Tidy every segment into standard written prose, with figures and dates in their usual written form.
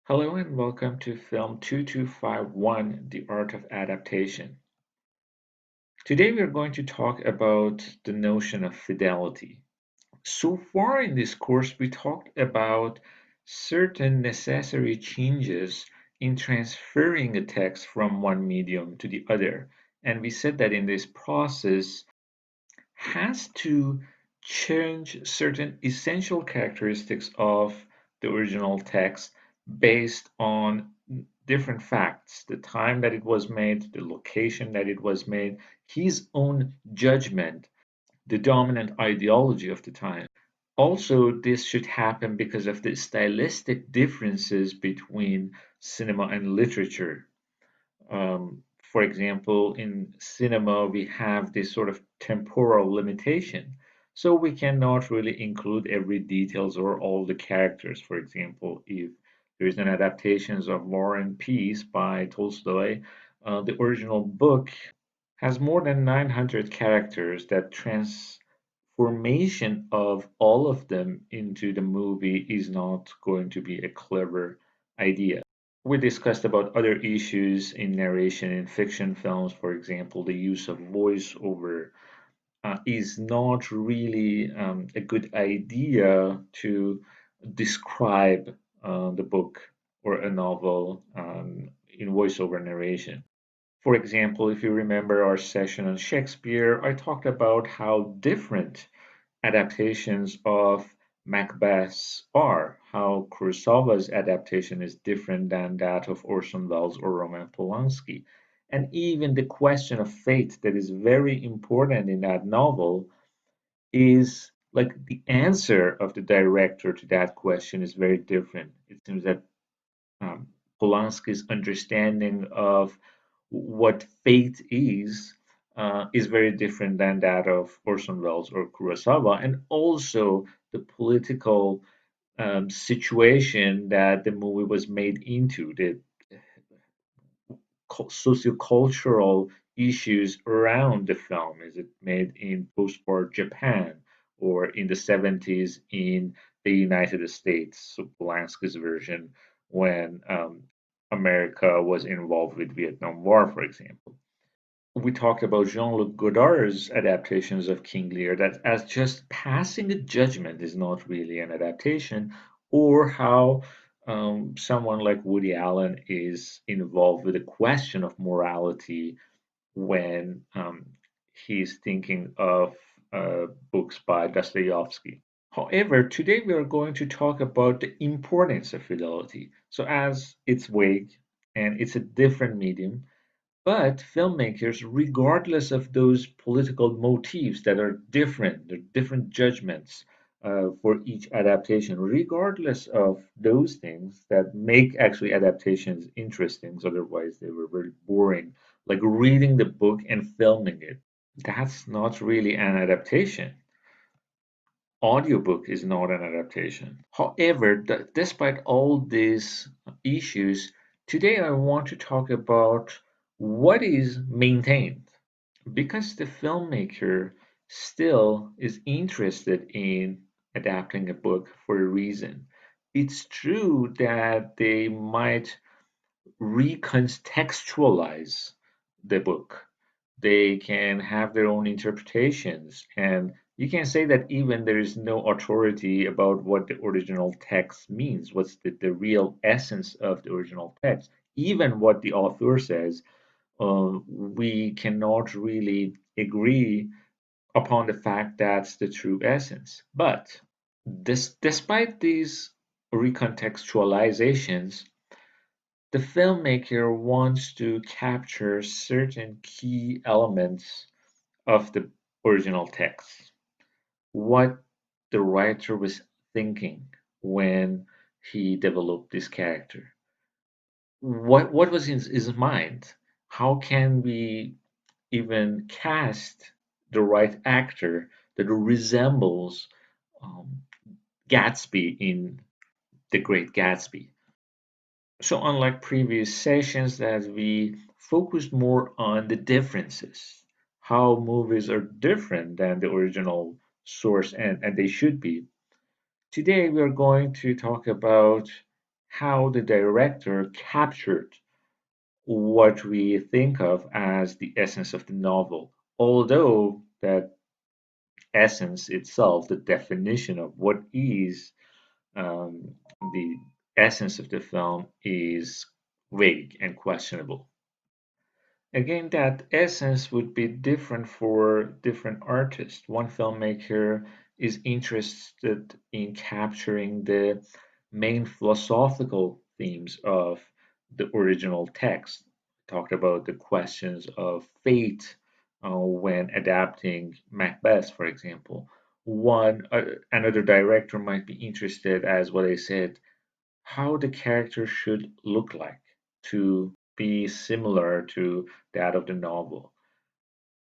Hello and welcome to Film 2251, The Art of Adaptation. Today we are going to talk about the notion of fidelity. So far in this course, we talked about certain necessary changes in transferring a text from one medium to the other. And we said that in this process has to change certain essential characteristics of the original text based on different facts, the time that it was made, the location that it was made, his own judgment, the dominant ideology of the time. Also, this should happen because of the stylistic differences between cinema and literature. For example, in cinema, we have this sort of temporal limitation. So we cannot really include every details or all the characters. For example, if there is an adaptation of War and Peace by Tolstoy, the original book has more than 900 characters. That transformation of all of them into the movie is not going to be a clever idea. We discussed about other issues in narration in fiction films. For example, the use of voiceover is not really a good idea to describe the book or a novel in voiceover narration. For example, if you remember our session on Shakespeare, I talked about how different adaptations of Macbeth are, how Kurosawa's adaptation is different than that of Orson Welles or Roman Polanski. And even the question of fate that is very important in that novel is like the answer of the director to that question is very different. It seems that Polanski's understanding of what fate is very different than that of Orson Welles or Kurosawa, and also the political situation that the movie was made into, the sociocultural issues around the film. Is it made in post-war Japan or in the 70s in the United States? So Polanski's version when America was involved with Vietnam War, for example. We talked about Jean-Luc Godard's adaptations of King Lear, that as just passing a judgment is not really an adaptation, or how someone like Woody Allen is involved with the question of morality when he's thinking of books by Dostoevsky. However, today we are going to talk about the importance of fidelity. So, as it's vague and it's a different medium, but filmmakers, regardless of those political motifs that are different, they're different judgments for each adaptation, regardless of those things that make actually adaptations interesting, otherwise they were very boring, like reading the book and filming it. That's not really an adaptation. Audiobook is not an adaptation. However, despite all these issues, today I want to talk about what is maintained because the filmmaker still is interested in adapting a book for a reason. It's true that they might recontextualize the book. They can have their own interpretations, and you can say that even there is no authority about what the original text means, what's the real essence of the original text. Even what the author says, we cannot really agree upon the fact that's the true essence. But despite these recontextualizations, the filmmaker wants to capture certain key elements of the original text. What the writer was thinking when he developed this character. What was in his mind? How can we even cast the right actor that resembles um, Gatsby in The Great Gatsby? So unlike previous sessions that we focused more on the differences, how movies are different than the original source and they should be. Today we are going to talk about how the director captured what we think of as the essence of the novel. Although that essence itself, the definition of what is the essence of the film, is vague and questionable. Again, that essence would be different for different artists. One filmmaker is interested in capturing the main philosophical themes of the original text. Talked about the questions of fate when adapting Macbeth, for example. Another director might be interested, as what I said, how the character should look like to be similar to that of the novel,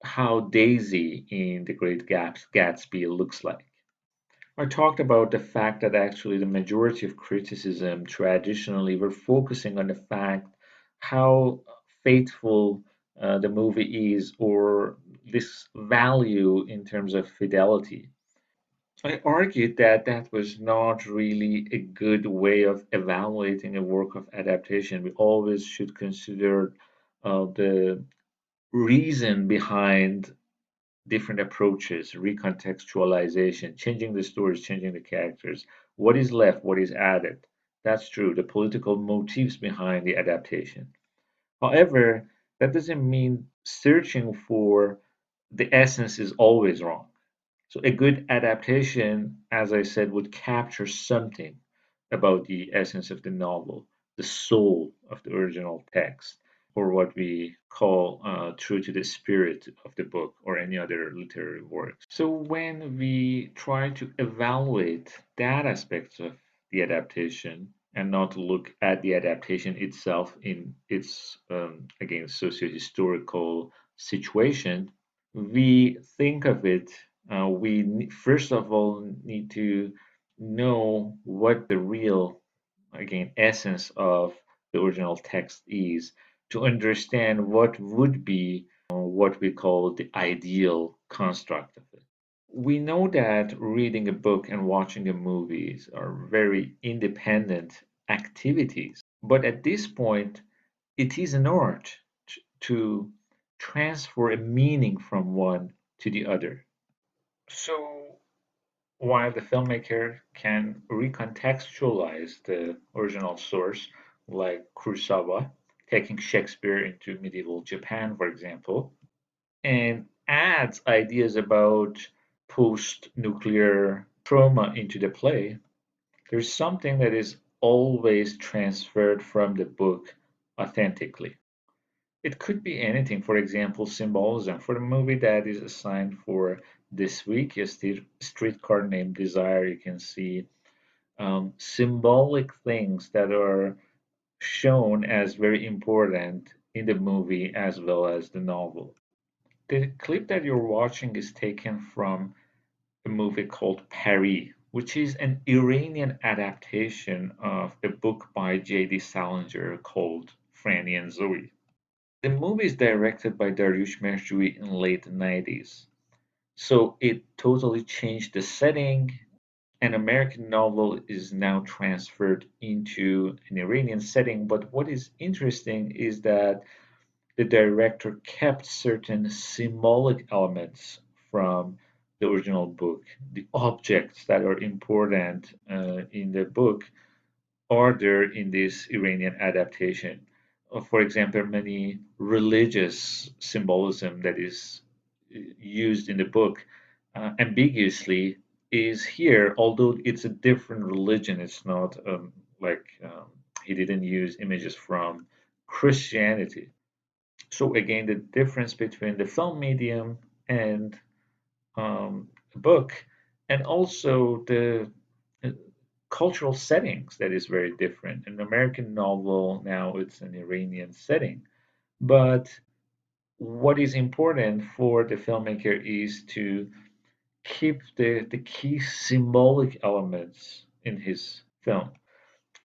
how Daisy in The Great Gatsby looks like. I talked about the fact that actually the majority of criticism traditionally were focusing on the fact how faithful the movie is, or this value in terms of fidelity. I argued that that was not really a good way of evaluating a work of adaptation. We always should consider the reason behind different approaches, recontextualization, changing the stories, changing the characters. What is left? What is added? That's true, the political motives behind the adaptation. However, that doesn't mean searching for the essence is always wrong. So a good adaptation, as I said, would capture something about the essence of the novel, the soul of the original text, or what we call true to the spirit of the book or any other literary work. So when we try to evaluate that aspect of the adaptation and not look at the adaptation itself in its, again, socio-historical situation, we think of it, first of all need to know what the real, again, essence of the original text is to understand what would be what we call the ideal construct of it. We know that reading a book and watching a movies are very independent activities, but at this point, it is an art to transfer a meaning from one to the other. So while the filmmaker can recontextualize the original source, like Kurosawa, taking Shakespeare into medieval Japan, for example, and adds ideas about post nuclear trauma into the play, there's something that is always transferred from the book authentically. It could be anything, for example, symbolism. For the movie that is assigned for this week, a streetcar named Desire, you can see symbolic things that are shown as very important in the movie as well as the novel. The clip that you're watching is taken from a movie called Paris, which is an Iranian adaptation of a book by J.D. Salinger called Franny and Zoe. The movie is directed by Dariush Merjoui in late 90s. So it totally changed the setting. An American novel is now transferred into an Iranian setting. But what is interesting is that the director kept certain symbolic elements from the original book. The objects that are important in the book are there in this Iranian adaptation. For example, many religious symbolism that is used in the book ambiguously is here, although it's a different religion. It's not like he didn't use images from Christianity. So again, the difference between the film medium and a book, and also the uh, cultural settings that is very different. An American novel now it's an Iranian setting, but what is important for the filmmaker is to keep the key symbolic elements in his film.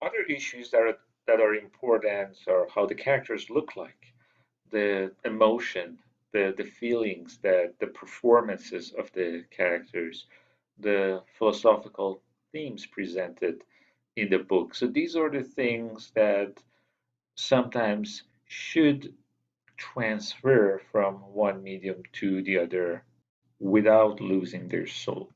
Other issues that are important are how the characters look like, the emotion, the feelings, the performances of the characters, the philosophical themes presented, in the book. So these are the things that sometimes should transfer from one medium to the other without losing their soul.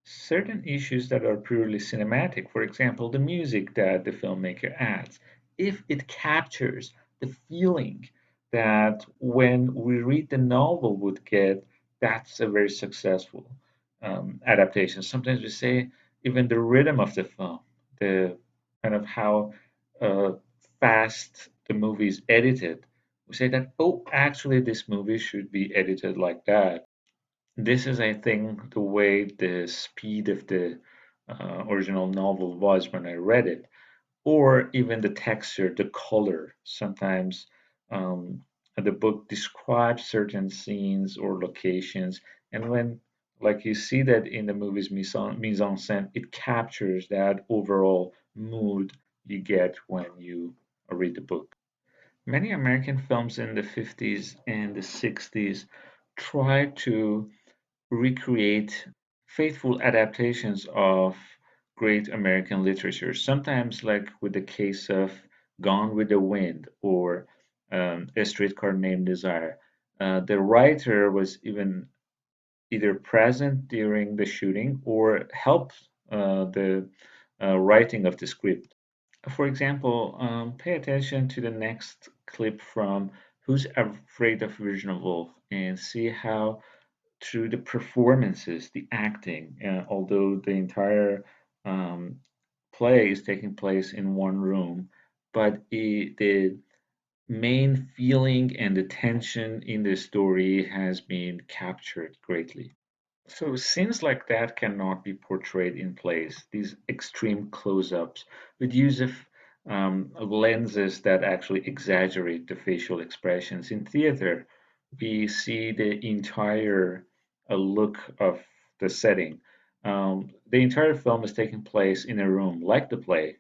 Certain issues that are purely cinematic, for example, the music that the filmmaker adds, if it captures the feeling that when we read the novel would get, that's a very successful adaptation. Sometimes we say even the rhythm of the film, the kind of how uh, fast the movie is edited, we say that, oh, actually, this movie should be edited like that. This is, I think, the way the speed of the original novel was when I read it, or even the texture, the color. Sometimes um, the book describes certain scenes or locations, and when, like you see that in the movie's mise en scène, it captures that overall mood you get when you read the book. Many American films in the 50s and the 60s tried to recreate faithful adaptations of great American literature, sometimes like with the case of Gone with the Wind or A Streetcar Named Desire. The writer was even either present during the shooting or helped the writing of the script. For example, pay attention to the next clip from Who's Afraid of Virginia Woolf and see how through the performances, the acting, although the entire um, play is taking place in one room, but the main feeling and the tension in the story has been captured greatly. So scenes like that cannot be portrayed in plays. These extreme close-ups with use of lenses that actually exaggerate the facial expressions. In theater, we see the entire look of the setting. The entire film is taking place in a room, like the play,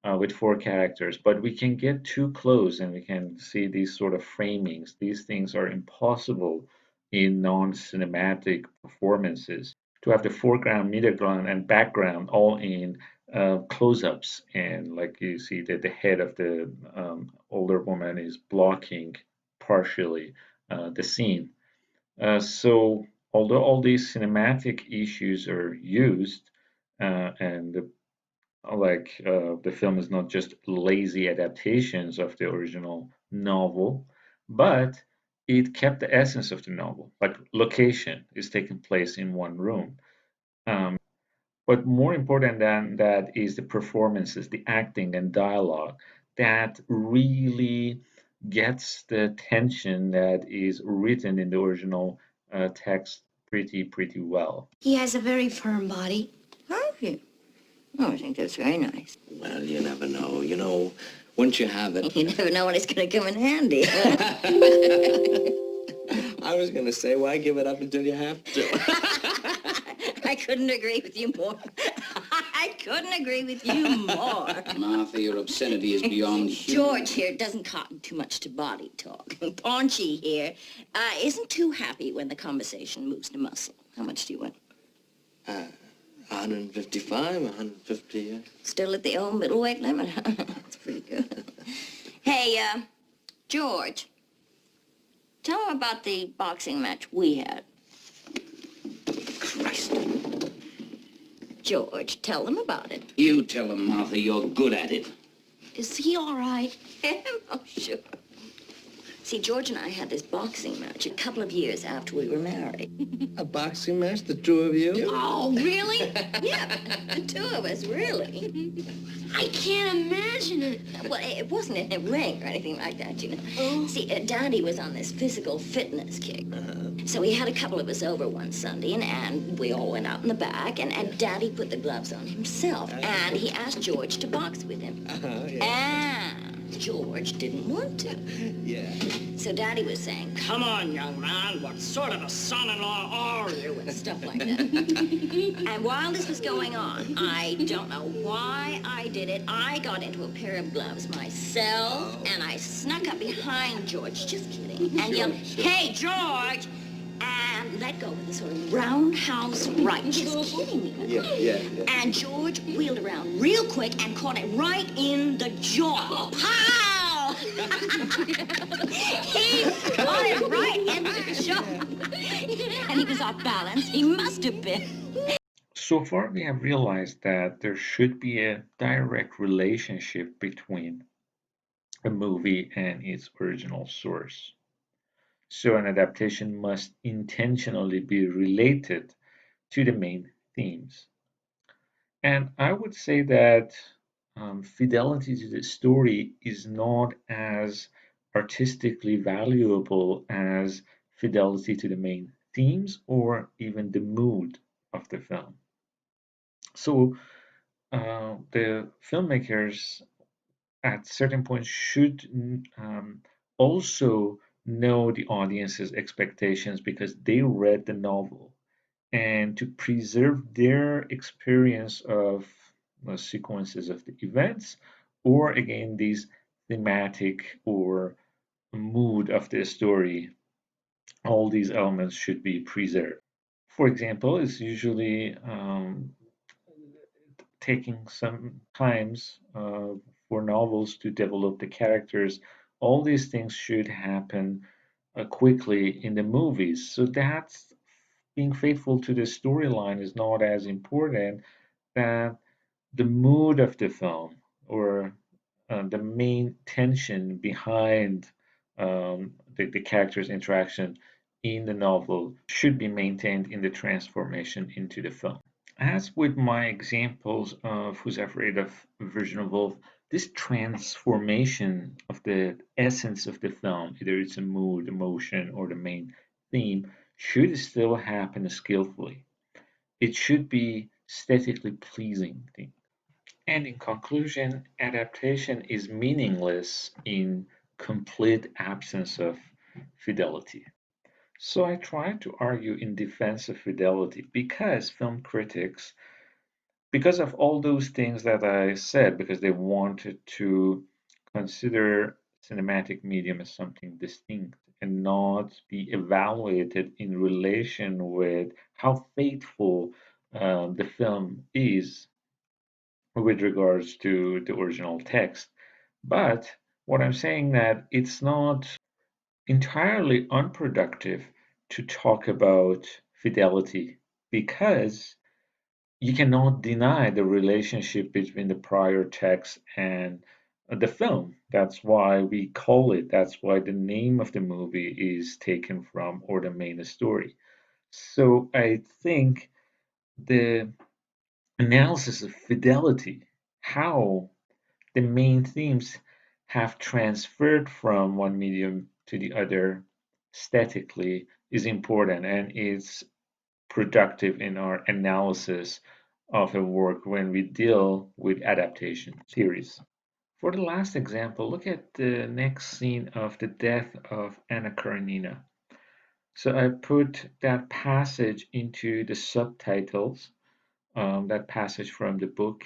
with four characters, but we can get too close and we can see these sort of framings. These things are impossible in non-cinematic performances to have the foreground, midground, and background all in close-ups, and like you see that the head of the older woman is blocking partially the scene. So although all these cinematic issues are used, and the film is not just lazy adaptations of the original novel, but it kept the essence of the novel. Like location is taking place in one room. Um, but more important than that is the performances, the acting and dialogue that really gets the tension that is written in the original text pretty well. He has a very firm body. Have you? Oh, I think that's very nice. Well, you never know. You know, once you have it. You never know when it's going to come in handy. I was going to say, why give it up until you have to? I couldn't agree with you more. I couldn't agree with you more. Martha, your obscenity is beyond human. George here doesn't cotton too much to body talk. Paunchy here isn't too happy when the conversation moves to muscle. How much do you want? 155, 150. Still at the old middleweight limit, huh? That's pretty good. Hey, George, tell him about the boxing match we had. Christ. George, tell them about it. You tell him, Martha, you're good at it. Is he all right? Oh, sure. See, George and I had this boxing match a couple of years after we were married. A boxing match, the two of you? Oh, really? Yeah, the two of us, really. I can't imagine it. Well, it wasn't in a ring or anything like that, you know. Oh. See, Daddy was on this physical fitness kick. So he had a couple of us over one Sunday, and we all went out in the back, and Daddy put the gloves on himself, and he asked George to box with him. And George didn't want to. Yeah. So Daddy was saying, "Come on, young man, what sort of a son-in-law are you?" and stuff like that. And while this was going on, I don't know why I did it. I got into a pair of gloves myself, and I snuck up behind George, just kidding, and yelled, "Hey, George!" And let go with a sort of roundhouse right. Just kidding me. Yeah. And George wheeled around real quick and caught it right in the jaw. Pow! He caught it right in the jaw. And he was off balance. He must have been. So far, we have realized that there should be a direct relationship between a movie and its original source. So an adaptation must intentionally be related to the main themes. And I would say that fidelity to the story is not as artistically valuable as fidelity to the main themes or even the mood of the film. So the filmmakers at certain points should also know the audience's expectations because they read the novel and to preserve their experience of sequences of the events or again these thematic or mood of the story, all these elements should be preserved. For example, it's usually taking some times for novels to develop the characters. All these things should happen quickly in the movies. So that's being faithful to the storyline is not as important that the mood of the film or the main tension behind the character's interaction in the novel should be maintained in the transformation into the film. As with my examples of Who's Afraid of Virginia Woolf, this transformation of the essence of the film, either it's a mood, emotion, or the main theme, should still happen skillfully. It should be aesthetically pleasing. And in conclusion, adaptation is meaningless in complete absence of fidelity. So I try to argue in defense of fidelity because film critics, because of all those things that I said, because they wanted to consider cinematic medium as something distinct and not be evaluated in relation with how faithful the film is with regards to the original text. But what I'm saying that it's not entirely unproductive to talk about fidelity because you cannot deny the relationship between the prior text and the film. That's why we call it, that's why the name of the movie is taken from or the main story. So I think the analysis of fidelity, how the main themes have transferred from one medium to the other statically is important and is productive in our analysis of a work when we deal with adaptation theories. For the last example, look at the next scene of the death of Anna Karenina. So I put that passage into the subtitles, that passage from the book,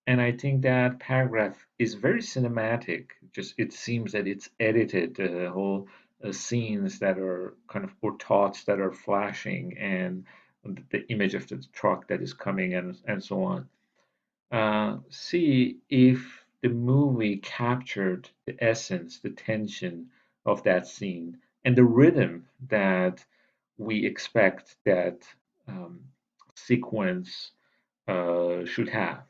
and I think that paragraph is very cinematic. Just it seems that it's edited, the whole scenes that are kind of or thoughts that are flashing, and the image of the truck that is coming, and so on. See if the movie captured the essence, the tension of that scene, and the rhythm that we expect that um, sequence should have.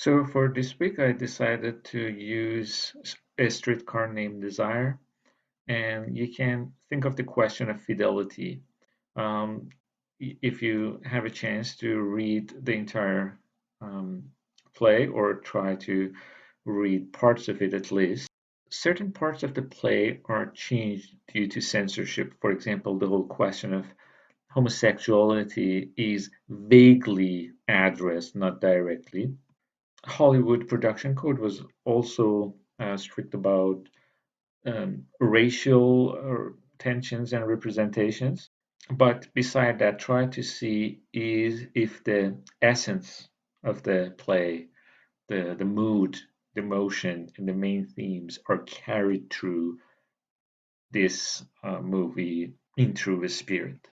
So for this week, I decided to use A Streetcar Named Desire, and you can think of the question of fidelity. Um, if you have a chance to read the entire um, play or try to read parts of it at least, certain parts of the play are changed due to censorship. For example, the whole question of homosexuality is vaguely addressed, not directly. Hollywood production code was also strict about racial tensions and representations. But beside that, try to see is if the essence of the play, the mood, the motion, and the main themes are carried through this movie in through the spirit.